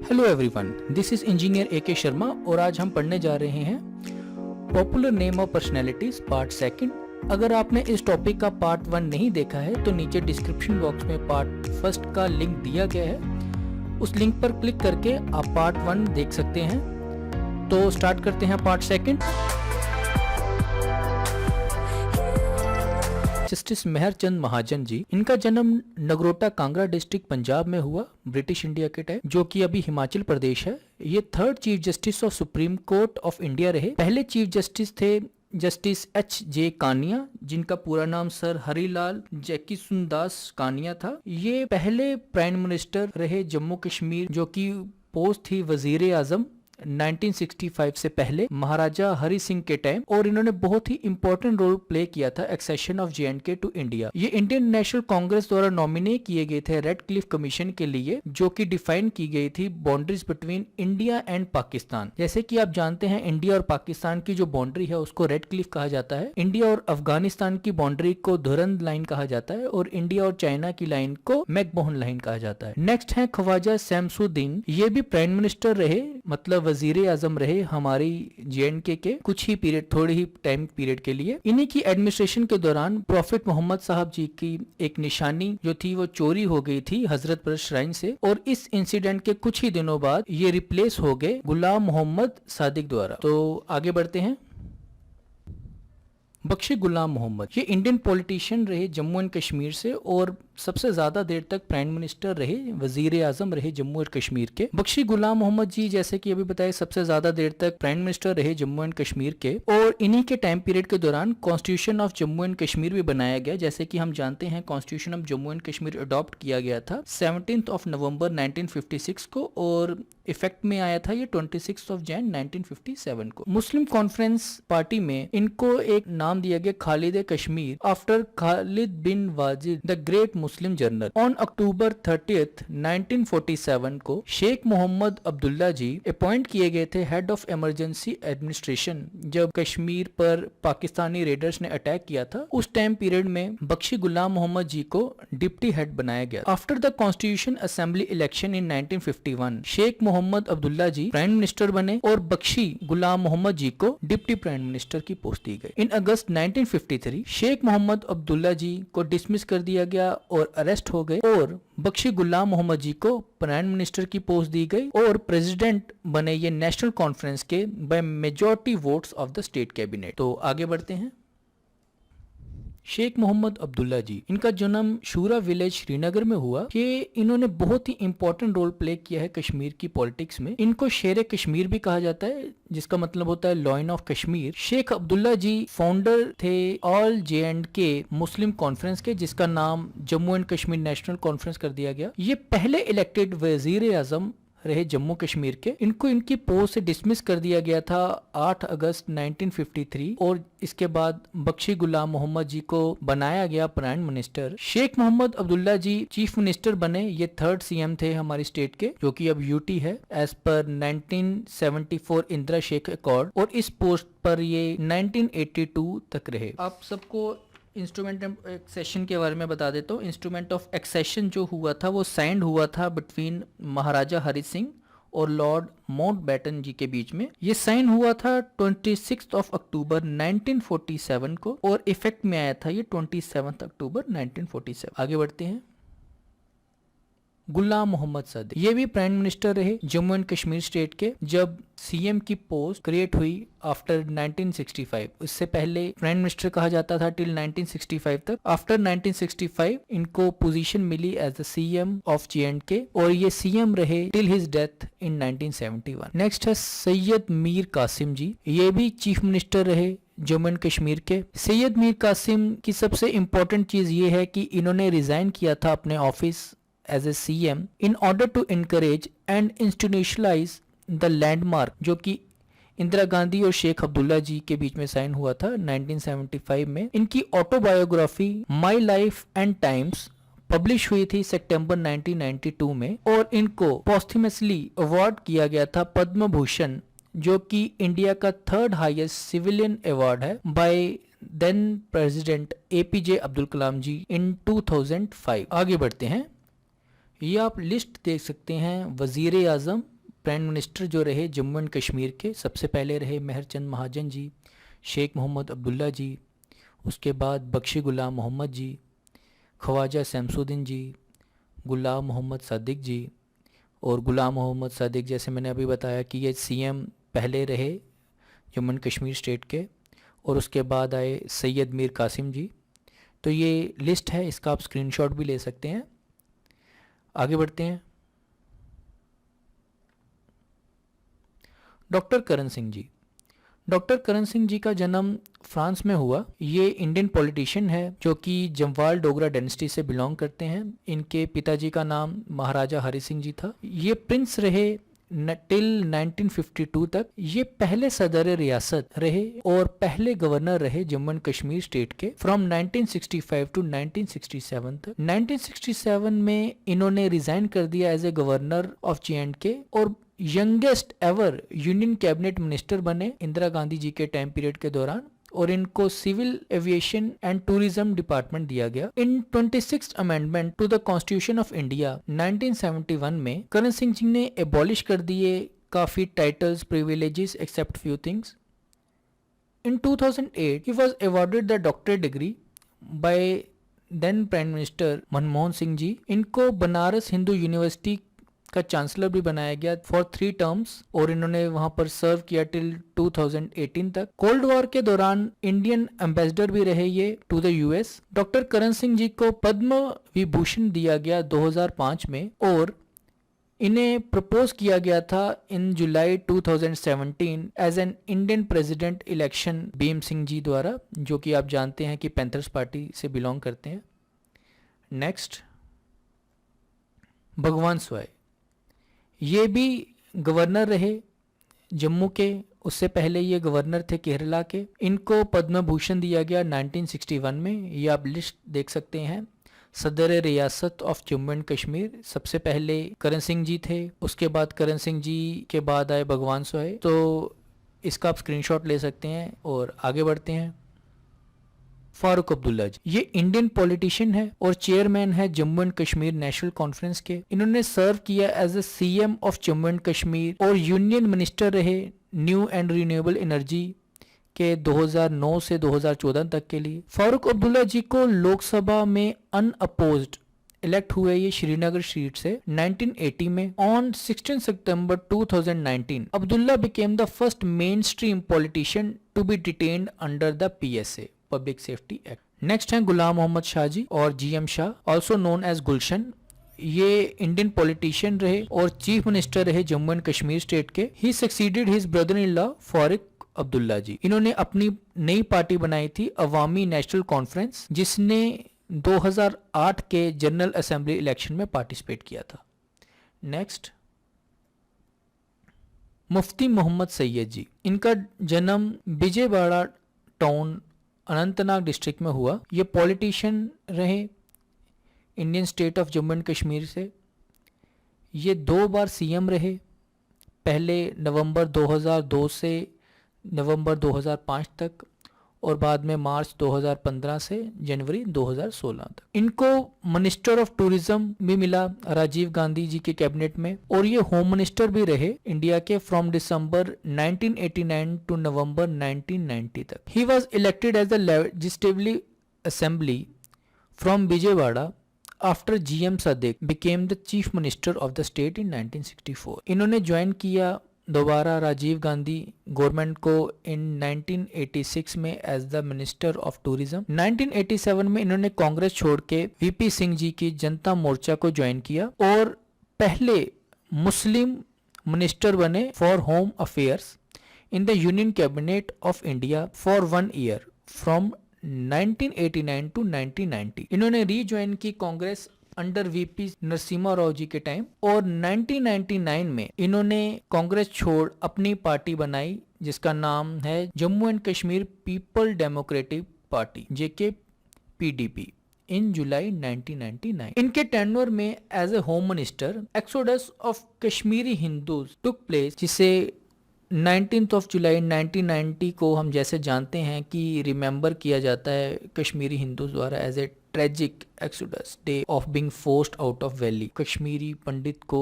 Hello everyone, this is engineer A के शर्मा और आज हम पढ़ने जा रहे हैं popular name of personalities part second. अगर आपने इस टॉपिक का पार्ट 1 नहीं देखा है तो नीचे डिस्क्रिप्शन बॉक्स में पार्ट फर्स्ट का लिंक दिया गया है, उस लिंक पर क्लिक करके आप पार्ट 1 देख सकते हैं। तो स्टार्ट करते हैं part second. Justice Mehr Chand Mahajan ji, इनका जन्म नगरोटा कांगड़ा डिस्ट्रिक्ट पंजाब में हुआ ब्रिटिश इंडिया के टाइम, जो कि अभी हिमाचल प्रदेश है। ये third chief justice of supreme court of India रहे। पहले चीफ जस्टिस थे जस्टिस एच.जे. कानिया, जिनका पूरा नाम सर हरिलाल जैकीसुंदास कानिया था। ये पहले प्राइम मिनिस्टर रहे जम्मू कश्मीर, जो कि पोस्ट थी वजीर आजम 1965 से पहले महाराजा हरि सिंह के टाइम, और इन्होंने बहुत ही इंपॉर्टेंट रोल प्ले किया था accession of J&K to India. ये इंडियन नेशनल कांग्रेस द्वारा नॉमिनेट किए गए थे रेड क्लिफ कमीशन के लिए, जो कि डिफाइन की गई थी boundaries between India and Pakistan. जैसे कि आप जानते हैं, इंडिया और पाकिस्तान की जो बाउंड्री है उसको रेड क्लिफ कहा जाता है। इंडिया और अफगानिस्तान की बाउंड्री को धुरंद लाइन कहा जाता है और इंडिया और चाइना की लाइन को मैकमोहन लाइन कहा जाता है। नेक्स्ट है ख्वाजा शमसुद्दीन। ये भी प्राइम मिनिस्टर रहे, मतलब वजीर आजम रहे हमारी J&K के कुछ ही पीरियड, थोड़े ही टाइम पीरियड के लिए। इन्हीं की एडमिनिस्ट्रेशन के दौरान प्रॉफिट मोहम्मद साहब जी की एक निशानी जो थी वो चोरी हो गई थी हजरतपुर श्राइन से, और इस इंसिडेंट के कुछ ही दिनों बाद ये रिप्लेस हो गए गुलाम मोहम्मद सादिक द्वारा। तो आगे बढ़ते हैं। बख्शी गुलाम मोहम्मद, ये इंडियन पॉलिटिशियन रहे जम्मू एंड कश्मीर से, और सबसे ज्यादा देर तक प्राइम मिनिस्टर रहे, वजीर आजम रहे जम्मू एंड कश्मीर के। बख्शी गुलाम मोहम्मद जी, जैसे कि अभी बताया, सबसे ज्यादा देर तक प्राइम मिनिस्टर रहे जम्मू एंड कश्मीर के, और इन्हीं के टाइम पीरियड के दौरान constitution of Jammu and Kashmir भी बनाया गया। जैसे कि हम जानते हैं, constitution of Jammu and Kashmir adopt किया गया था 17 नवंबर 1956 को, और इफेक्ट में आया था ये 26 जनवरी 1957 को। मुस्लिम कॉन्फ्रेंस पार्टी में इनको एक नाम दिया गया Khalid Kashmir, after Khalid bin Wajid the great Muslim general. On October 30 1947 को शेख मोहम्मद अब्दुल्ला जी अपॉइंट किए गए थे हेड ऑफ इमरजेंसी एडमिनिस्ट्रेशन, जब कश्मीर पर पाकिस्तानी रेडर्स ने अटैक किया था। उस टाइम पीरियड में बख्शी गुलाम मोहम्मद जी को डिप्टी हेड बनाया गया। After the constitution assembly election in 1951 Sheikh Mohammad Abdullah ji prime minister बने और बख्शी गुलाम मोहम्मद जी को डिप्टी प्राइम मिनिस्टर की पोस्ट दी गई। इन अगस्त 1953 शेख मोहम्मद अब्दुल्ला जी को डिसमिस कर दिया गया और अरेस्ट हो गए, और बख्शी गुलाम मोहम्मद जी को प्राइम मिनिस्टर की पोस्ट दी गई और प्रेसिडेंट बने ये नेशनल कॉन्फ्रेंस के by majority votes of the state cabinet. तो आगे बढ़ते हैं। शेख मोहम्मद अब्दुल्ला जी, इनका जन्म शूरा विलेज श्रीनगर में हुआ। ये इन्होंने बहुत ही इंपॉर्टेंट रोल प्ले किया है कश्मीर की पॉलिटिक्स में। इनको शेर कश्मीर भी कहा जाता है, जिसका मतलब होता है lion of Kashmir. Sheikh Abdullah ji founder थे ऑल J&K मुस्लिम कॉन्फ्रेंस के, जिसका नाम Jammu and Kashmir National Conference कर दिया गया। ये पहले इलेक्टेड वजीर आजम रहे जम्मू कश्मीर के। इनको इनकी पोस्ट से डिसमिस कर दिया गया था 8 अगस्त 1953, और इसके बाद बख्शी गुलाम मोहम्मद जी को बनाया गया प्राइम मिनिस्टर। शेख मोहम्मद अब्दुल्ला जी चीफ मिनिस्टर बने। ये थर्ड CM थे हमारी स्टेट के, जो कि अब UT है as per 1974 Indira Sheikh accord, और इस पोस्ट पर ये 1982 तक रहे। आप सबको इंस्ट्रूमेंट ऑफ एक्सेशन के बारे में बता देता हूँ। इंस्ट्रूमेंट ऑफ एक्सेशन जो हुआ था वो साइंड हुआ था बिटवीन महाराजा हरि सिंह और लॉर्ड माउंटबेटन जी के बीच में। ये साइन हुआ था 26 अक्टूबर 1947 को, और इफेक्ट में आया था ये 27 अक्टूबर 1947। आगे बढ़ते हैं। गुलाम मोहम्मद सादिक, ये भी प्राइम मिनिस्टर रहे जम्मू एंड कश्मीर स्टेट के, जब CM की पोस्ट क्रिएट हुई आफ्टर 1965। इससे पहले प्राइम मिनिस्टर कहा जाता था टिल 1965 तक। आफ्टर 1965 इनको पोजीशन मिली as the CM of J&K, और ये CM रहे till his death in 1971। Next है सैयद मीर कासिम जी, ये भी चीफ मिनिस्टर रहे जम्मू एंड कश्मीर के। सैयद मीर कासिम की सबसे इंपॉर्टेंट चीज ये है कि इन्होंने रिजाइन किया था अपने office as a CM in order to encourage and institutionalize the landmark, जो कि इंदिरा गांधी और शेख अब्दुल्ला जी के बीच में साइन हुआ था 1975 में। इनकी autobiography my life and times publish हुई थी सितंबर 1992 में, और इनको पोस्टह्यूमसली अवार्ड किया गया था पद्म भूषण, जो कि इंडिया का थर्ड हाईएस्ट सिविलियन अवार्ड है, by then president APJ Abdul Kalam ji in 2005। आगे बढ़ते हैं। ये आप लिस्ट देख सकते हैं वजीर आजम प्राइम मिनिस्टर जो रहे जम्मू एंड कश्मीर के, सबसे पहले रहे मेहरचंद महाजन जी, शेख मोहम्मद अब्दुल्ला जी, उसके बाद बख्शी गुलाम मोहम्मद जी, ख्वाजा शमसुद्दीन जी, गुलाम मोहम्मद सादिक जी। और गुलाम मोहम्मद सादिक जैसे मैंने अभी बताया कि ये सीएम पहले रहे जम्मू एंड कश्मीर स्टेट के, और उसके बाद आए सैयद मीर कासिम जी। तो ये लिस्ट है, इसका आप स्क्रीनशॉट भी ले सकते हैं। आगे बढ़ते हैं। डॉक्टर करण सिंह जी। डॉक्टर करण सिंह जी का जन्म फ्रांस में हुआ। ये इंडियन पॉलिटिशियन है जो कि जमवाल डोगरा डायनेस्टी से बिलोंग करते हैं। इनके पिताजी का नाम महाराजा हरि सिंह जी था। ये प्रिंस रहे टिल 1952 तक। ये पहले सदर रियासत रहे और पहले गवर्नर रहे जम्मू एंड कश्मीर स्टेट के फ्रॉम 1965 टू 1967 तक। 1967 में इन्होंने रिजाइन कर दिया as a governor of J&K और youngest ever union cabinet minister बने इंदिरा गांधी जी के टाइम पीरियड के दौरान, और इनको civil aviation and tourism department दिया गया। In 26th amendment to the constitution of India 1971 में करण सिंह जी ने एबॉलिश कर दिए काफी titles, privileges except few things. In 2008 he was awarded the doctorate degree by then prime minister Manmohan Singh ji. इनको बनारस हिंदू यूनिवर्सिटी का चांसलर भी बनाया गया फॉर 3 टर्म्स, और इन्होंने वहां पर सर्व किया टिल 2018 तक। कोल्ड वॉर के दौरान इंडियन एम्बेसडर भी रहे ये to the US. Doctor Karan Singh ji को पद्म विभूषण दिया गया 2005 में, और इन्हें प्रपोज किया गया था in July 2017 as an Indian president election Bhim Singh ji द्वारा, जो कि आप जानते हैं कि पैंथर्स पार्टी से बिलोंग करते हैं। नेक्स्ट, भगवान स्वाई। ये भी गवर्नर रहे जम्मू के, उससे पहले ये गवर्नर थे केरला के। इनको पद्म भूषण दिया गया 1961 में। ये आप लिस्ट देख सकते हैं। सदर रियासत ऑफ जम्मू एंड कश्मीर सबसे पहले करण सिंह जी थे, उसके बाद करण सिंह जी के बाद आए भगवान स्वाई। तो इसका आप स्क्रीनशॉट ले सकते हैं और आगे बढ़ते हैं। फारूक अब्दुल्ला जी, ये इंडियन पॉलिटिशियन है और चेयरमैन है Jammu and Kashmir National Conference के। इन्होंने सर्व किया as a CM of Jammu and Kashmir और यूनियन मिनिस्टर रहे न्यू एंड रिन्यूएबल एनर्जी के 2009 से 2014 तक के लिए। फारूक अब्दुल्ला जी को लोकसभा में अनअपोज्ड इलेक्ट हुए ये श्रीनगर सीट से 1980 में। On 16 September 2019 Abdullah became the first mainstream politician to be detained under the PSA public safety act. Next है गुलाम मोहम्मद शाह जी और GM Shah, also known as Gulshan. ये इंडियन पॉलिटिशियन रहे और चीफ मिनिस्टर रहे जम्मू एंड कश्मीर स्टेट के। He succeeded his brother in law Farooq Abdullah ji. इन्होंने अपनी नई पार्टी बनाई थी अवामी नेशनल कॉन्फ्रेंस, जिसने 2008 के जनरल असेंबली इलेक्शन में पार्टिसिपेट किया था। नेक्स्ट, मुफ्ती मोहम्मद सैयद जी। इनका जन्म विजयवाड़ा टाउन अनंतनाग डिस्ट्रिक्ट में हुआ। ये पॉलिटिशियन रहे Indian state of Jammu and Kashmir से। ये 2 बार CM रहे, पहले नवंबर 2002 से नवंबर 2005 तक, और बाद में मार्च 2015 से जनवरी 2016 तक। इनको मिनिस्टर ऑफ टूरिज्म भी मिला राजीव गांधी जी के कैबिनेट में, और ये होम मिनिस्टर भी रहे इंडिया के फ्रॉम दिसंबर 1989 टू नवंबर 1990 तक। He was elected as the legislative assembly from Vijayawada after GM Sadiq became the chief minister of the state in 1964। इन्होंने ज्वाइन किया दोबारा राजीव गांधी गवर्नमेंट को इन 1986 में as the minister of tourism. 1987 में इन्होंने कांग्रेस छोड़ के VP सिंह जी की जनता मोर्चा को ज्वाइन किया और पहले मुस्लिम मिनिस्टर बने for home affairs in the union cabinet of India for 1 year from 1989 to 1990। इन्होंने रीज्वाइन की Congress under VP Narasimha Rao ji के टाइम, और 1999 में इन्होंने कांग्रेस छोड़ अपनी पार्टी बनाई जिसका नाम है Jammu and Kashmir People Democratic Party JKPDP in July 1999। इनके टेन्योर में as a home minister exodus of Kashmiri Hindus took place, जिसे 19th ऑफ जुलाई 1990 को हम जैसे जानते हैं कि रिमेंबर किया जाता है कश्मीरी हिंदूज द्वारा as a tragic exodus day of being forced out of valley. Kashmiri Pandit को,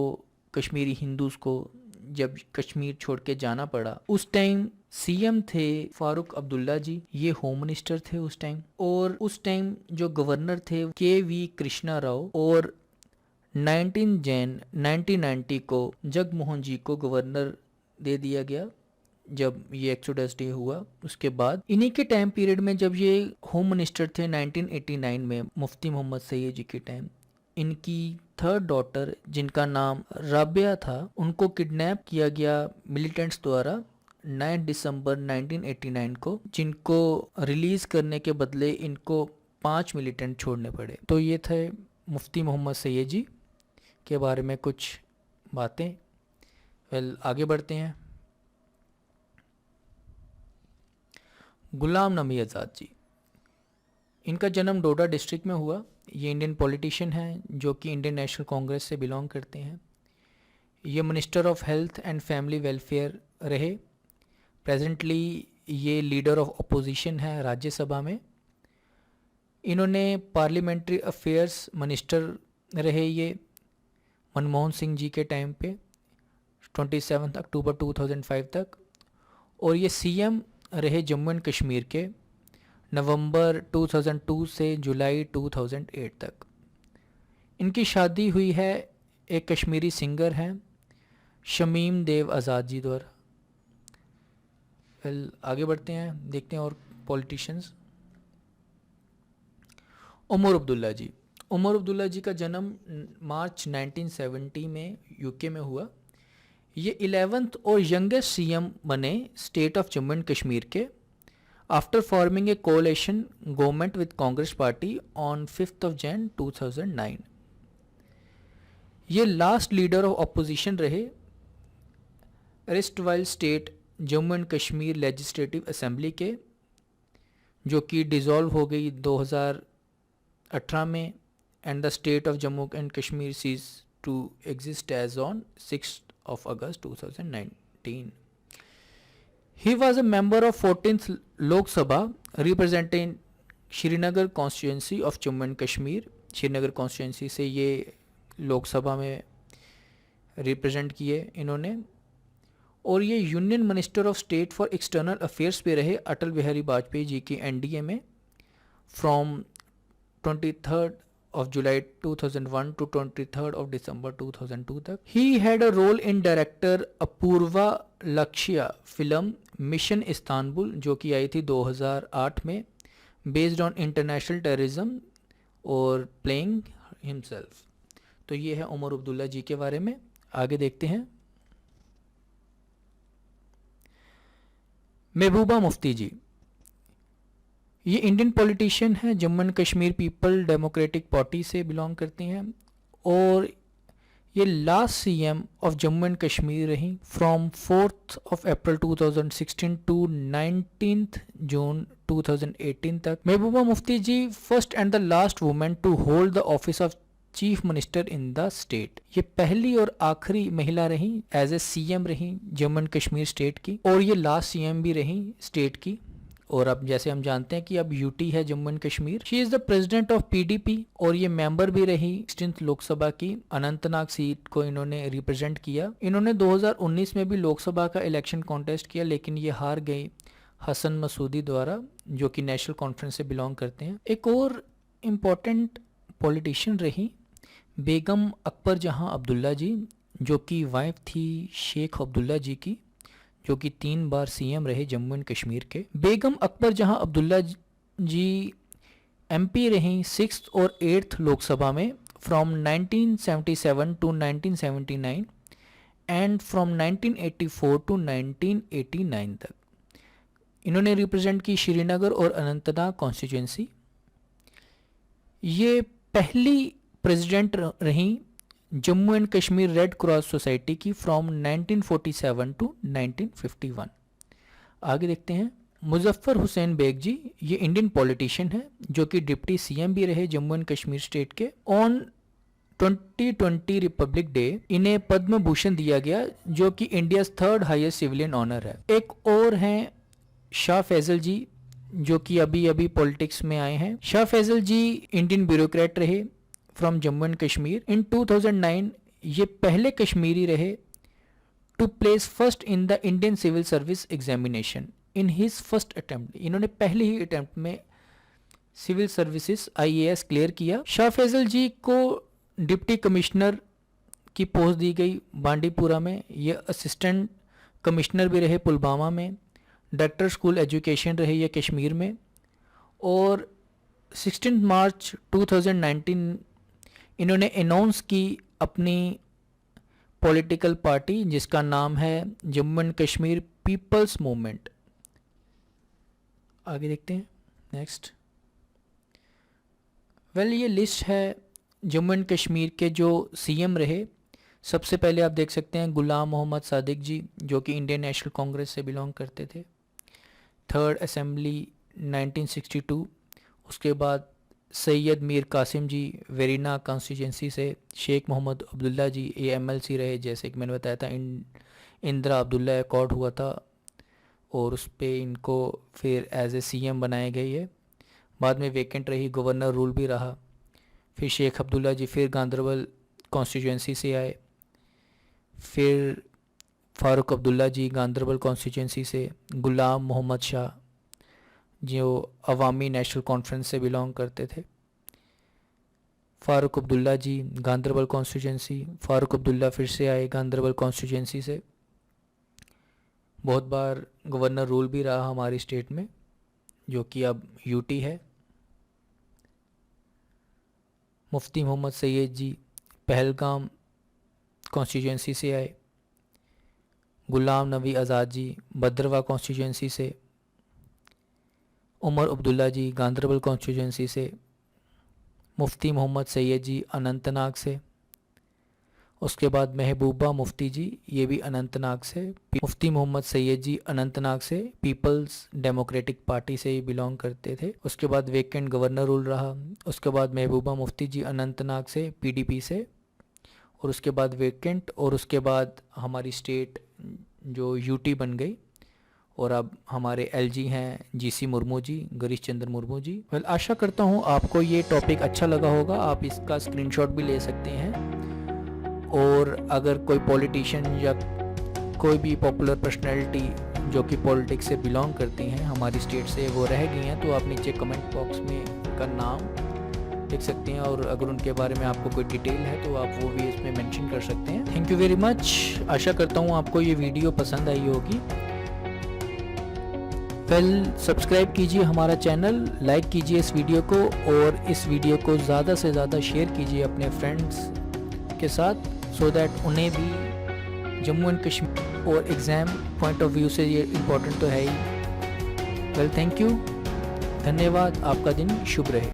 कश्मीरी हिंदूज को जब कश्मीर छोड़ के जाना पड़ा, उस टाइम सीएम थे फारूक अब्दुल्ला जी, ये होम मिनिस्टर थे उस टाइम, और उस टाइम जो गवर्नर थे के.वी. कृष्णा राव, और 19 जैन 1990 को जगमोहन जी को गवर्नर दे दिया गया जब ये एक्सोडस डे हुआ। उसके बाद इन्हीं के टाइम पीरियड में जब ये होम मिनिस्टर थे 1989 में, मुफ्ती मोहम्मद सैयद जी के टाइम, इनकी थर्ड डॉटर जिनका नाम राबिया था, उनको किडनैप किया गया मिलिटेंट्स द्वारा 9 दिसंबर 1989 को, जिनको रिलीज करने के बदले इनको 5 मिलिटेंट छोड़ने पड़े। तो ये थे मुफ्ती मोहम्मद सैयद जी के बारे में कुछ बातें। आगे बढ़ते हैं। गुलाम नबी आज़ाद जी, इनका जन्म डोडा डिस्ट्रिक्ट में हुआ। ये इंडियन पॉलिटिशियन हैं जो कि इंडियन नेशनल कांग्रेस से बिलोंग करते हैं। ये minister of health and family welfare रहे। प्रेजेंटली ये लीडर ऑफ अपोजिशन है राज्यसभा में। इन्होंने पार्लियामेंट्री अफेयर्स मिनिस्टर रहे ये मनमोहन सिंह जी के टाइम पे 27 अक्टूबर 2005 तक, और ये सीएम रहे जम्मू एंड कश्मीर के नवंबर 2002 से जुलाई 2008 तक। इनकी शादी हुई है एक कश्मीरी सिंगर हैं शमीम देव आज़ाद जी द्वारा। आगे बढ़ते हैं, देखते हैं और पॉलिटिशियंस। उमर अब्दुल्ला जी, उमर अब्दुल्ला जी का जन्म मार्च 1970 में यूके में हुआ। ये 11th और यंगेस्ट सीएम बने state of Jammu and Kashmir के after forming a coalition government with Congress party on 5 January 2009। ये लास्ट लीडर ऑफ अपोजिशन रहे erstwhile state Jammu and Kashmir legislative assembly के, जो कि डिज़ोल्व हो गई 2018 में, and the state of Jammu and Kashmir cease to exist as on 6 August 2019. He was a member of 14th Lok Sabha representing Srinagar constituency of Jammu and Kashmir. Srinagar constituency से ये लोकसभा में रिप्रेजेंट किए इन्होंने। और ये union minister of state for external affairs पे रहे अटल बिहारी वाजपेयी जी की एनडीए में फ्रॉम 23 July 2001 to 23 December 2002 तक। He had a role in director Apoorva Lakhia film Mission Istanbul, जो कि आई थी 2008 में, बेस्ड ऑन इंटरनेशनल टेररिज्म और प्लेइंग हिमसेल्फ। तो ये है उमर अब्दुल्ला जी के बारे में। आगे देखते हैं। महबूबा मुफ्ती जी, ये इंडियन पॉलिटिशियन हैं, Jammu and Kashmir People Democratic party से बिलोंग करते हैं, और ये last CM of Jammu and Kashmir रही फ्रॉम 4 April 2016 टू 19 June 2018 तक। Mehbooba Mufti ji first and the last women to hold the office of chief minister in the state. ये पहली और आखिरी महिला रही एज ए सीएम रही जम्मू एंड कश्मीर स्टेट की, और ये लास्ट सीएम भी रही स्टेट की। और अब जैसे हम जानते हैं कि अब यूटी है Jammu and Kashmir. She is the president of PDP, और ये मेंबर भी रही 16th लोकसभा की। अनंतनाग सीट को इन्होंने रिप्रेजेंट किया। इन्होंने 2019 में भी लोकसभा का इलेक्शन कॉन्टेस्ट किया, लेकिन ये हार गई हसन मसूदी द्वारा, जो कि नेशनल कॉन्फ्रेंस से बिलोंग करते हैं। एक और इम्पोर्टेंट पॉलिटिशियन रही बेगम अकबर जहां अब्दुल्ला जी, जो कि वाइफ थी शेख अब्दुल्ला जी की, जो कि 3 बार सीएम रहे जम्मू एंड कश्मीर के। बेगम अकबर जहां अब्दुल्ला जी एमपी रहीं 6th और 8th लोकसभा में from 1977 to 1979 and from 1984 to 1989 तक। इन्होंने रिप्रेजेंट की श्रीनगर और अनंतनाग कॉन्स्टिट्यूंसी। ये पहली प्रेसिडेंट रहीं Jammu and Kashmir red cross society की फ्रॉम 1947 टू 1951। आगे देखते हैं। मुजफ्फर हुसैन बेग जी, ये इंडियन पॉलिटिशियन है, जो कि डिप्टी सीएम भी रहे जम्मू एंड कश्मीर स्टेट के। ऑन 2020 रिपब्लिक डे इन्हें पद्म भूषण दिया गया, जो कि India 3rd highest civilian honour है। एक और हैं शाह फैजल जी, जो कि अभी अभी पॉलिटिक्स में आए हैं। शाह फैजल जी इंडियन ब्यूरोक्रेट रहे from Jammu and Kashmir. In 2009 ये पहले कश्मीरी रहे to place first in the Indian civil service examination in his first attempt. इन्होंने पहले ही अटेम्प्ट में सिविल सर्विसेज IAS क्लियर किया। शाह फैजल जी को डिप्टी कमिश्नर की पोस्ट दी गई बांडीपुरा में। ये असिस्टेंट कमिश्नर भी रहे पुलवामा में। डायरेक्टर स्कूल एजुकेशन रहे ये कश्मीर में। और 16 मार्च 2019 इन्होंने अनाउंस की अपनी पॉलिटिकल पार्टी जिसका नाम है Jammu and Kashmir people's movement. आगे देखते हैं नेक्स्ट। ये लिस्ट है जम्मू एंड कश्मीर के जो CM रहे। सबसे पहले आप देख सकते हैं गुलाम मोहम्मद सादिक जी जो कि इंडियन नेशनल कांग्रेस से बिलोंग करते थे। 3rd assembly 1962। उसके बाद सैयद मीर कासिम जी वेरीना कॉन्स्टिट्यूंसी से। शेख मोहम्मद अब्दुल्ला जी ये MLC रहे, जैसे कि मैंने बताया था इंदिरा अब्दुल्ला अकॉर्ड हुआ था और उस पर इनको फिर एज ए CM बनाए गए है। बाद में वेकेंट रही, गवर्नर रूल भी रहा। फिर शेख अब्दुल्ला जी फिर गांदरबल कॉन्स्टिट्यूंसी से आए। फिर फ़ारूक अब्दुल्ला जी गांदरबल कॉन्स्टिट्यूंसी से। गुलाम मोहम्मद शाह जो अवामी नेशनल कॉन्फ्रेंस से बिलोंग करते थे। फ़ारूक अब्दुल्ला जी गांदरबल कॉन्स्टिट्यूंसी। फ़ारूक अब्दुल्ला फिर से आए गांदरबल कॉन्स्टिट्यूंसी से। बहुत बार गवर्नर रूल भी रहा हमारी स्टेट में जो कि अब UT है। मुफ्ती मोहम्मद सैयद जी पहलगाम कॉन्स्टिट्यूंसी से आए। गुलाम नबी आज़ाद जी भद्रवा कॉन्स्टिट्यूंसी से। उमर अब्दुल्ला जी गांदरबल कॉन्स्टिट्यूंसी से। मुफ्ती मोहम्मद सैयद जी अनंतनाग से। उसके बाद महबूबा मुफ्ती जी ये भी अनंतनाग से। मुफ्ती मोहम्मद सैयद जी अनंतनाग से पीपल्स डेमोक्रेटिक पार्टी से बिलोंग करते थे। उसके बाद वेकेंट गवर्नर रूल रहा। उसके बाद महबूबा मुफ्ती जी अनंतनाग से PDP से। और उसके बाद वेकेंट और उसके बाद हमारी स्टेट जो UT बन गई और अब हमारे LG हैं GC मुर्मू जी, गिरीश चंद्र मुर्मू जी। आशा करता हूँ आपको ये टॉपिक अच्छा लगा होगा। आप इसका स्क्रीनशॉट भी ले सकते हैं। और अगर कोई पॉलिटिशियन या कोई भी पॉपुलर पर्सनैलिटी जो कि पॉलिटिक्स से बिलोंग करती हैं हमारी स्टेट से वो रह गई हैं तो आप नीचे कमेंट बॉक्स में उनका नाम लिख सकते हैं। और अगर उनके बारे में आपको कोई डिटेल है तो आप वो भी इसमें मेंशन कर सकते हैं। Thank you very much. आशा करता हूँ आपको ये वीडियो पसंद आई होगी। सब्सक्राइब कीजिए हमारा चैनल, लाइक कीजिए इस वीडियो को और इस वीडियो को ज़्यादा से ज़्यादा शेयर कीजिए अपने फ्रेंड्स के साथ सो दैट उन्हें भी जम्मू एंड कश्मीर और एग्ज़ाम पॉइंट ऑफ व्यू से ये इम्पोर्टेंट तो है ही। थैंक यू, धन्यवाद। आपका दिन शुभ रहे।